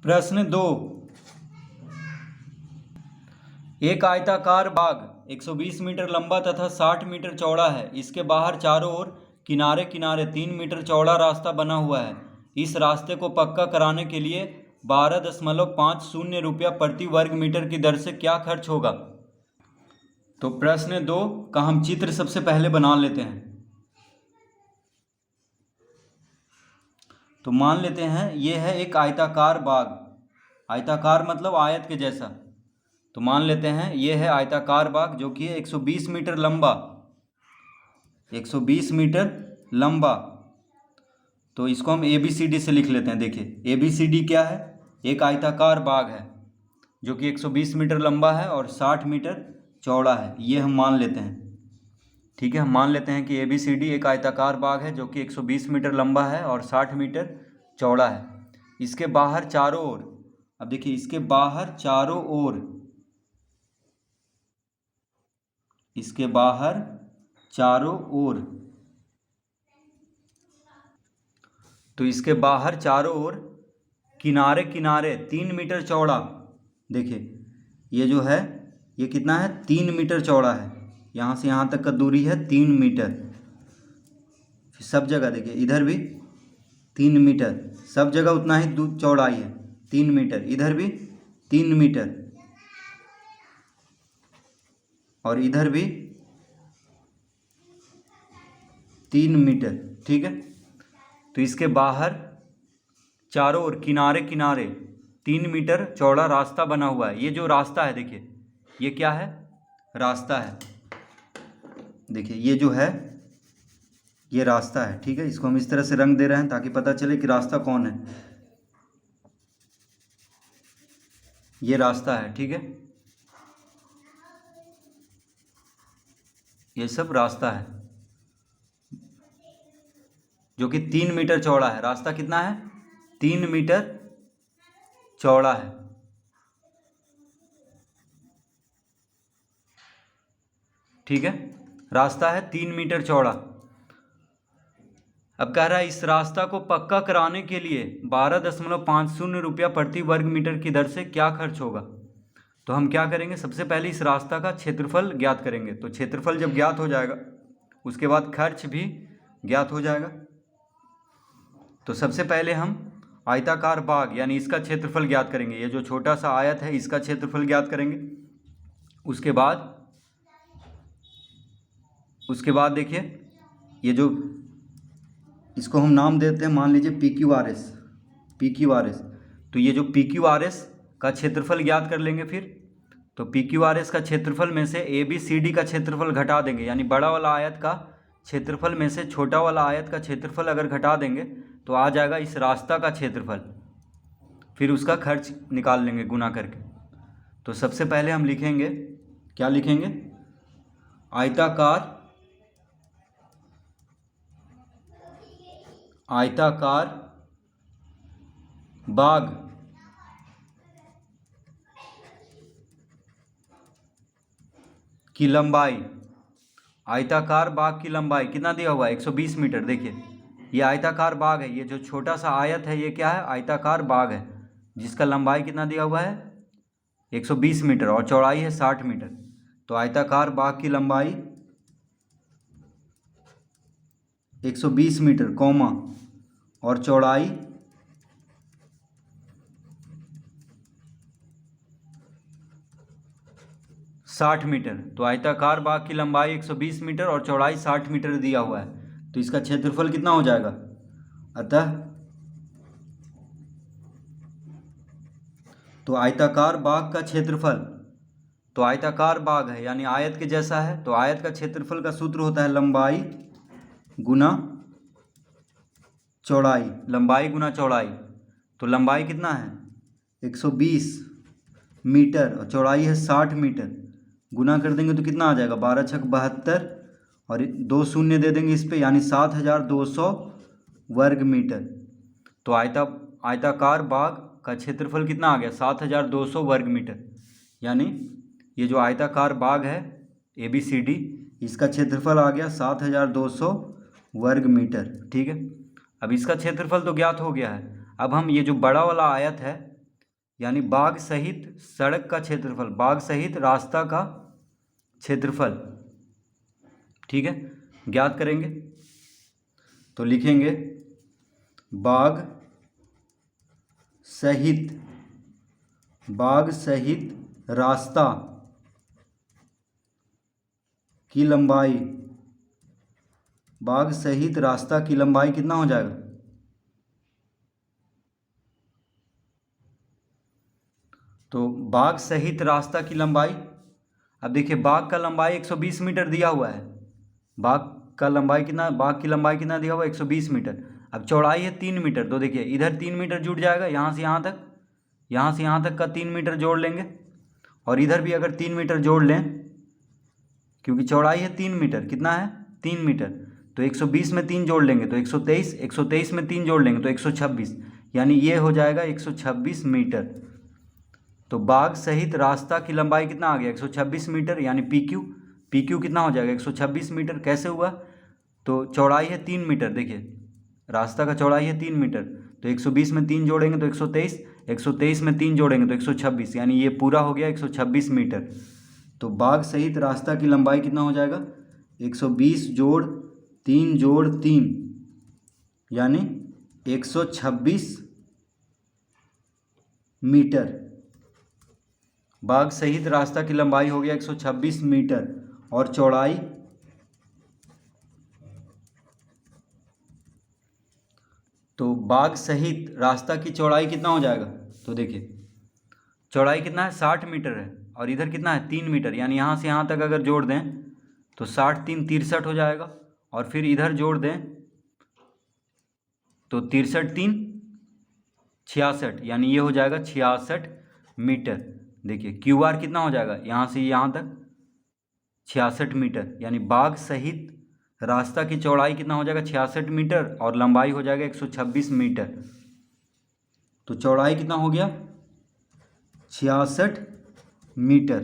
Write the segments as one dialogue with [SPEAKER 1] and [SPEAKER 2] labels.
[SPEAKER 1] प्रश्न 2। एक आयताकार बाग 120 मीटर लंबा तथा 60 मीटर चौड़ा है। इसके बाहर चारों ओर किनारे किनारे 3 मीटर चौड़ा रास्ता बना हुआ है। इस रास्ते को पक्का कराने के लिए 12.50 रुपया प्रति वर्ग मीटर की दर से क्या खर्च होगा? तो प्रश्न 2 का हम चित्र सबसे पहले बना लेते हैं। तो मान लेते हैं ये है एक आयताकार बाग। आयताकार मतलब आयत के जैसा। तो मान लेते हैं ये है आयताकार बाग जो कि 120 मीटर लंबा, 120 मीटर लंबा। तो इसको हम ABCD से लिख लेते हैं। देखिए ABCD क्या है? एक आयताकार बाग है जो कि 120 मीटर लंबा है और 60 मीटर चौड़ा है। ये हम मान लेते हैं। ठीक है, हम मान लेते हैं कि ABCD एक आयताकार बाग है जो कि 120 मीटर लंबा है और 60 मीटर चौड़ा है। इसके बाहर चारों ओर, अब देखिए इसके बाहर चारों ओर, इसके बाहर चारों ओर, तो इसके बाहर चारों ओर किनारे किनारे 3 मीटर चौड़ा। देखिए ये जो है ये कितना है? 3 मीटर चौड़ा है। यहाँ से यहाँ तक का दूरी है 3 मीटर। फिर सब जगह देखिए इधर भी 3 मीटर, सब जगह उतना ही चौड़ाई है 3 मीटर। इधर भी 3 मीटर और इधर भी 3 मीटर। ठीक है, तो इसके बाहर चारों ओर किनारे किनारे 3 मीटर चौड़ा रास्ता बना हुआ है। ये जो रास्ता है देखिए ये क्या है? रास्ता है। देखिए ये जो है ये रास्ता है। ठीक है, इसको हम इस तरह से रंग दे रहे हैं ताकि पता चले कि रास्ता कौन है। ये रास्ता है। ठीक है, ये सब रास्ता है जो कि 3 मीटर चौड़ा है। रास्ता कितना है? 3 मीटर चौड़ा है। ठीक है, रास्ता है 3 मीटर चौड़ा। अब कह रहा है इस रास्ता को पक्का कराने के लिए 12.50 रुपया प्रति वर्ग मीटर की दर से क्या खर्च होगा? तो हम क्या करेंगे? सबसे पहले इस रास्ता का क्षेत्रफल ज्ञात करेंगे। तो क्षेत्रफल जब ज्ञात हो जाएगा उसके बाद खर्च भी ज्ञात हो जाएगा। तो सबसे पहले हम आयताकार बाग यानी इसका क्षेत्रफल ज्ञात करेंगे। ये जो छोटा सा आयत है इसका क्षेत्रफल ज्ञात करेंगे। उसके बाद देखिए ये जो, इसको हम नाम देते हैं, मान लीजिए PQRS। तो ये जो PQRS का क्षेत्रफल ज्ञात कर लेंगे। फिर तो PQRS का क्षेत्रफल में से ABCD का क्षेत्रफल घटा देंगे, यानी बड़ा वाला आयत का क्षेत्रफल में से छोटा वाला आयत का क्षेत्रफल अगर घटा देंगे तो आ जाएगा इस रास्ता का क्षेत्रफल। फिर उसका खर्च निकाल लेंगे गुना करके। तो सबसे पहले हम लिखेंगे, क्या लिखेंगे? आयताकार बाग की लंबाई, आयताकार बाग की लंबाई कितना दिया हुआ है? 120 मीटर। देखिए ये आयताकार बाग है, ये जो छोटा सा आयत है ये क्या है? आयताकार बाग है जिसका लंबाई कितना दिया हुआ है? 120 मीटर और चौड़ाई है 60 मीटर। तो आयताकार बाग की लंबाई 120 मीटर कौमा और चौड़ाई 60 मीटर। तो आयताकार बाग की लंबाई 120 मीटर और चौड़ाई 60 मीटर दिया हुआ है। तो इसका क्षेत्रफल कितना हो जाएगा? अतः तो आयताकार बाग का क्षेत्रफल, तो आयताकार बाग है यानी आयत के जैसा है, तो आयत का क्षेत्रफल का सूत्र होता है लंबाई गुना चौड़ाई, लंबाई गुना चौड़ाई। तो लंबाई कितना है? 120 मीटर और चौड़ाई है 60 मीटर। गुना कर देंगे तो कितना आ जाएगा? 12 छक 72 और 2 शून्य दे देंगे इस पे, यानी 7200 वर्ग मीटर। तो आयताकार बाग का क्षेत्रफल कितना आ गया? 7200 वर्ग मीटर। यानी ये जो आयताकार बाग है ABCD, इसका क्षेत्रफल आ गया 7200 वर्ग मीटर। ठीक है, अब इसका क्षेत्रफल तो ज्ञात हो गया है। अब हम ये जो बड़ा वाला आयत है यानी बाग सहित सड़क का क्षेत्रफल, बाग सहित रास्ता का क्षेत्रफल, ठीक है, ज्ञात करेंगे। तो लिखेंगे बाग सहित रास्ता की लंबाई, बाग सहित रास्ता की लंबाई कितना हो जाएगा? तो बाग सहित रास्ता की लंबाई, अब देखिए बाग का लंबाई 120 मीटर दिया हुआ है, बाग का लंबाई कितना, बाग की लंबाई कितना दिया हुआ है? 120 मीटर। अब चौड़ाई है 3 मीटर, तो देखिए इधर 3 मीटर जुड़ जाएगा, यहाँ से यहाँ तक, यहाँ से यहाँ तक का 3 मीटर जोड़ लेंगे, और इधर भी अगर 3 मीटर जोड़ लें, क्योंकि चौड़ाई है 3 मीटर, कितना है? 3 मीटर, तो 120 में 3 जोड़ लेंगे तो 123, 123 में 3 जोड़ लेंगे तो 126, यानी ये हो जाएगा 126 मीटर। तो बाग सहित रास्ता की लंबाई कितना आ गया? 126 मीटर, यानी पी क्यू कितना हो जाएगा? 126 मीटर। कैसे हुआ? तो चौड़ाई है 3 मीटर, देखिए रास्ता का चौड़ाई है 3 मीटर, तो 120 में 3 जोड़ेंगे तो 123, 123 में 3 जोड़ेंगे तो 126, यानी ये पूरा हो गया 126 मीटर। तो बाग सहित रास्ता की लंबाई कितना हो जाएगा? 120 जोड़ 3 यानी 126 मीटर। बाग सहित रास्ता की लंबाई हो गया 126 मीटर, और चौड़ाई, तो बाग सहित रास्ता की चौड़ाई कितना हो जाएगा? तो देखिए चौड़ाई कितना है? 60 मीटर है, और इधर कितना है? 3 मीटर, यानी यहाँ से यहाँ तक अगर जोड़ दें तो 60 3 63 हो जाएगा, और फिर इधर जोड़ दें तो 63 3 66, यानी ये हो जाएगा 66 मीटर। देखिए क्यू आर कितना हो जाएगा? यहाँ से यहाँ तक 66 मीटर, यानी बाग सहित रास्ता की चौड़ाई कितना हो जाएगा? 66 मीटर, और लंबाई हो जाएगा 126 मीटर। तो चौड़ाई कितना हो गया? 66 मीटर।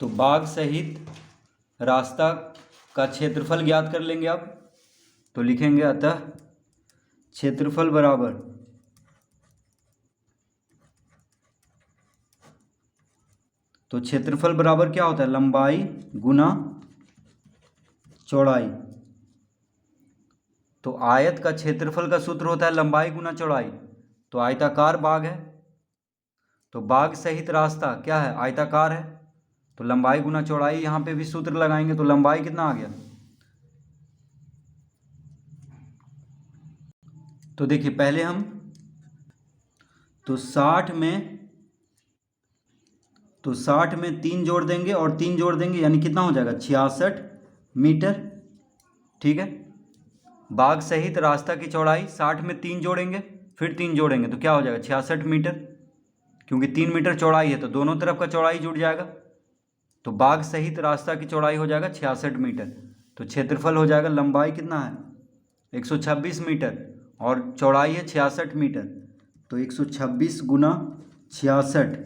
[SPEAKER 1] तो बाग सहित रास्ता का क्षेत्रफल ज्ञात कर लेंगे आप। तो लिखेंगे अतः क्षेत्रफल बराबर तो क्षेत्रफल बराबर क्या होता है? लंबाई गुना चौड़ाई। तो आयत का क्षेत्रफल का सूत्र होता है लंबाई गुना चौड़ाई। तो आयताकार बाग है, तो बाग सहित रास्ता क्या है? आयताकार है, तो लंबाई गुना चौड़ाई, यहाँ पे भी सूत्र लगाएंगे तो लंबाई कितना आ गया? तो देखिए पहले हम तो 60 में 3 जोड़ देंगे और 3 जोड़ देंगे, यानी कितना हो जाएगा? 66 मीटर, ठीक है। बाग सहित रास्ता की चौड़ाई 60 में 3 जोड़ेंगे, फिर 3 जोड़ेंगे तो क्या हो जाएगा? 66 मीटर, क्योंकि 3 मीटर चौड़ाई है तो दोनों तरफ का चौड़ाई जुड़ जाएगा। तो बाग सहित रास्ता की चौड़ाई हो जाएगा 66 मीटर। तो क्षेत्रफल हो जाएगा, लंबाई कितना है? 126 मीटर, और चौड़ाई है 66 मीटर। तो 126 गुना 66,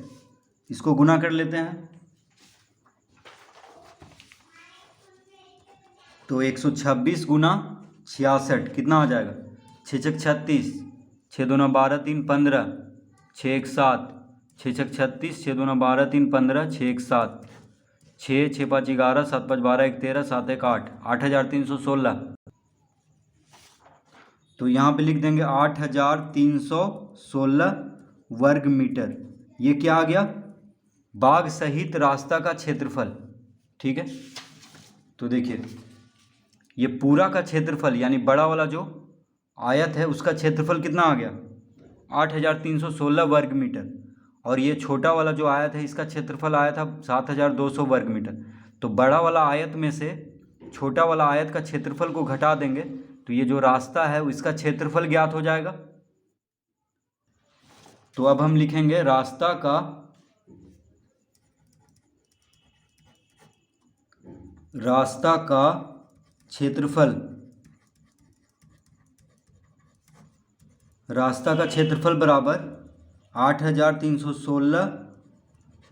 [SPEAKER 1] इसको गुना कर लेते हैं। तो 126 गुना 66 कितना आ जाएगा? 6 छक 36, 6 दूना 12 3 15, 6 1 7, 6 छक 36, 6 दूना 12 3 15, 6 1 7, 6 6 5 11, 7 5 12 1 13, 7 1 8, 8316। तो यहाँ पे लिख देंगे 8316 वर्ग मीटर। ये क्या आ गया? बाग सहित रास्ता का क्षेत्रफल, ठीक है। तो देखिए ये पूरा का क्षेत्रफल, यानी बड़ा वाला जो आयत है उसका क्षेत्रफल कितना आ गया? 8316 वर्ग मीटर, और ये छोटा वाला जो आयत है इसका क्षेत्रफल आया था 7200 वर्ग मीटर। तो बड़ा वाला आयत में से छोटा वाला आयत का क्षेत्रफल को घटा देंगे तो ये जो रास्ता है इसका क्षेत्रफल ज्ञात हो जाएगा। तो अब हम लिखेंगे रास्ता का क्षेत्रफल, रास्ता का क्षेत्रफल बराबर 8316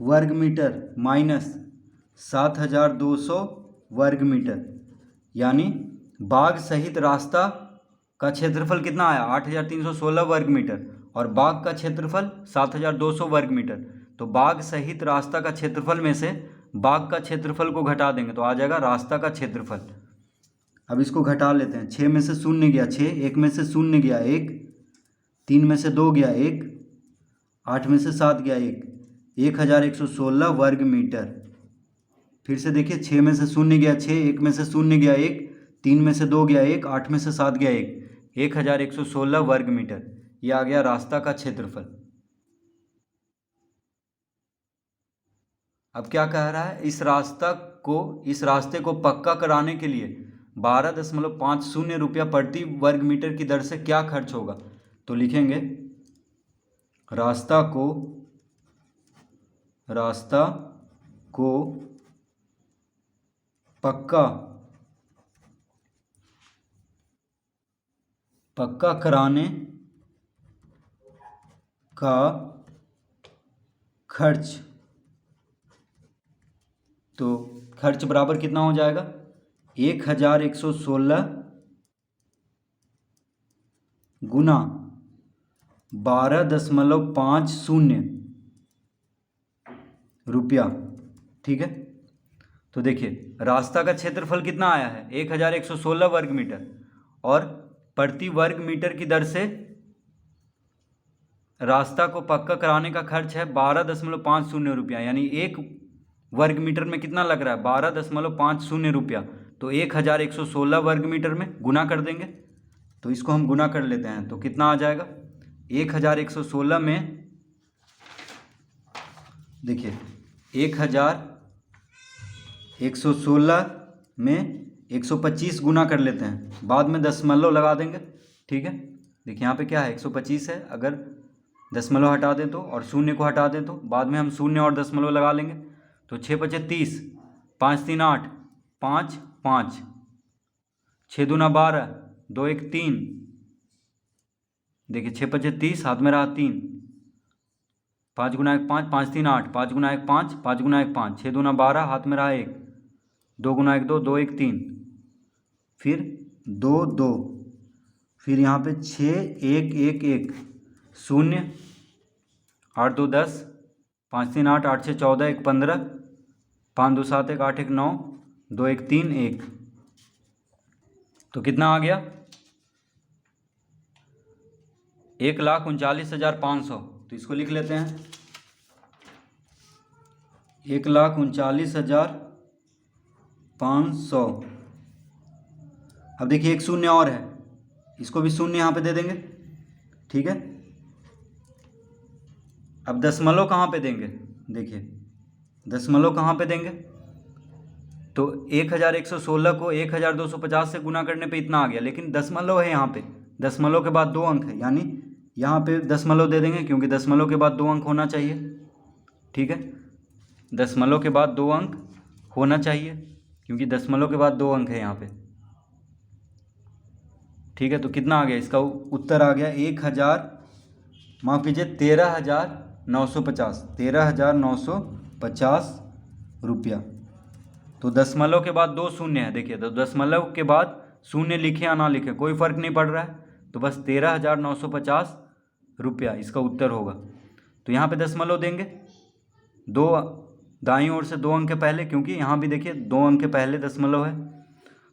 [SPEAKER 1] वर्ग मीटर माइनस 7200 वर्ग मीटर, यानी बाग सहित रास्ता का क्षेत्रफल कितना आया, 8,316 वर्ग मीटर, और बाग का क्षेत्रफल 7,200 वर्ग मीटर। तो बाग सहित रास्ता का क्षेत्रफल में से बाग का क्षेत्रफल को घटा देंगे तो आ जाएगा रास्ता का क्षेत्रफल। अब इसको घटा लेते हैं। 6 में से 0 गया 6, 1 में से 0 गया 1, 3 में से 2 गया 1, 8 में से 7 गया 1, 1,116 वर्ग मीटर। फिर से देखिए, 6 में से 0 गया 6, 1 में से 0 गया 1, 3 में से 2 गया 1, 8 में से 7 गया 1, 1,116 वर्ग मीटर। ये आ गया रास्ता का क्षेत्रफल। अब क्या कह रहा है, इस रास्ते को पक्का कराने के लिए 12.50 रुपया प्रति वर्ग मीटर की दर से क्या खर्च होगा। तो लिखेंगे रास्ता को पक्का कराने का खर्च। तो खर्च बराबर कितना हो जाएगा, 1,116 गुना 12.50 रुपया। ठीक है, तो देखिए रास्ता का क्षेत्रफल कितना आया है, 1,116 वर्ग मीटर, और प्रति वर्ग मीटर की दर से रास्ता को पक्का कराने का खर्च है 12.50 रुपया, यानी 1 वर्ग मीटर में कितना लग रहा है, 12.50 रुपया। तो 1,116 वर्ग मीटर में गुना कर देंगे। तो इसको हम गुना कर लेते हैं तो कितना आ जाएगा, 1,116 में देखिए 1,116 में 125 गुना कर लेते हैं, बाद में दशमलव लगा देंगे। ठीक है, देखिए यहाँ पे क्या है, 125 है, अगर दशमलव हटा दें तो और शून्य को हटा दें तो बाद में हम शून्य और दशमलव लगा लेंगे। तो 6 × 5 = 30, 5 × 3 = 8, 5 5, 6 × 2 = 12, 2 × 1 = 3। देखिए 6 × 5 = 30, हाथ में रहा 3, 5 × 1 = 5, 5 × 3 = 8, 5 × 1 = 5, 5 × 1 = 5, 6 × 2 = 12, हाथ में रहा 1, 2 × 1 = 2, 2 × 1 = 3, फिर 2 2, फिर यहाँ पे 6 1 1 1 0, 8 2 10, 5 3 8, 8 6 14, 1 15, 5 2 7 1 8 1 9, 2 1 3 1। तो कितना आ गया, 1,39,500। तो इसको लिख लेते हैं, 1,39,500। अब देखिए एक शून्य और है, इसको भी शून्य यहाँ पे दे देंगे। ठीक है, अब दशमलव कहाँ पे देंगे, देखिए दशमलव कहाँ पे देंगे, तो 1,116 को 1,250 से गुना करने पे इतना आ गया, लेकिन दशमलव है यहाँ पे, दशमलव के बाद 2 अंक है, यानी यहाँ पे दशमलव दे देंगे क्योंकि दशमलव के बाद 2 अंक होना चाहिए। ठीक है, दशमलव के बाद 2 अंक होना चाहिए क्योंकि दशमलव के बाद 2 अंक है यहाँ पे। ठीक है, तो कितना आ गया, इसका उत्तर आ गया 13,950, 13,950 रुपया। तो दशमलव के बाद 2 शून्य है, देखिए तो दशमलव के बाद शून्य लिखे या ना लिखे कोई फ़र्क नहीं पड़ रहा है, तो बस 13,950 रुपया इसका उत्तर होगा। तो यहाँ पे दशमलव देंगे, 2 दाईं ओर से 2 अंक के पहले, क्योंकि यहाँ भी देखिए 2 अंक के पहले दशमलव है,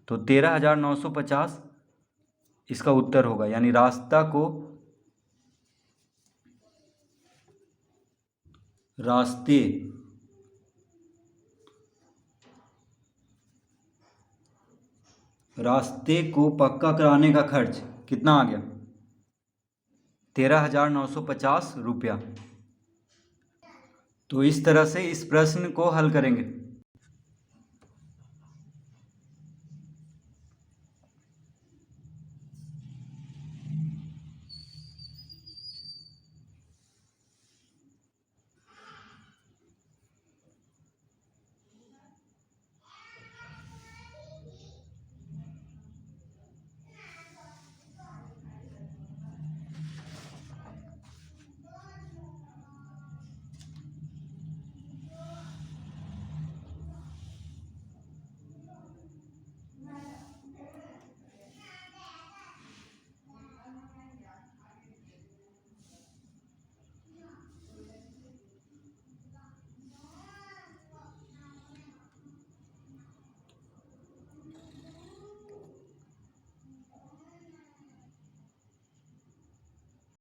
[SPEAKER 1] तो 13,950 इसका उत्तर होगा, यानी रास्ते को पक्का कराने का खर्च कितना आ गया, 13,950 रुपया। तो इस तरह से इस प्रश्न को हल करेंगे।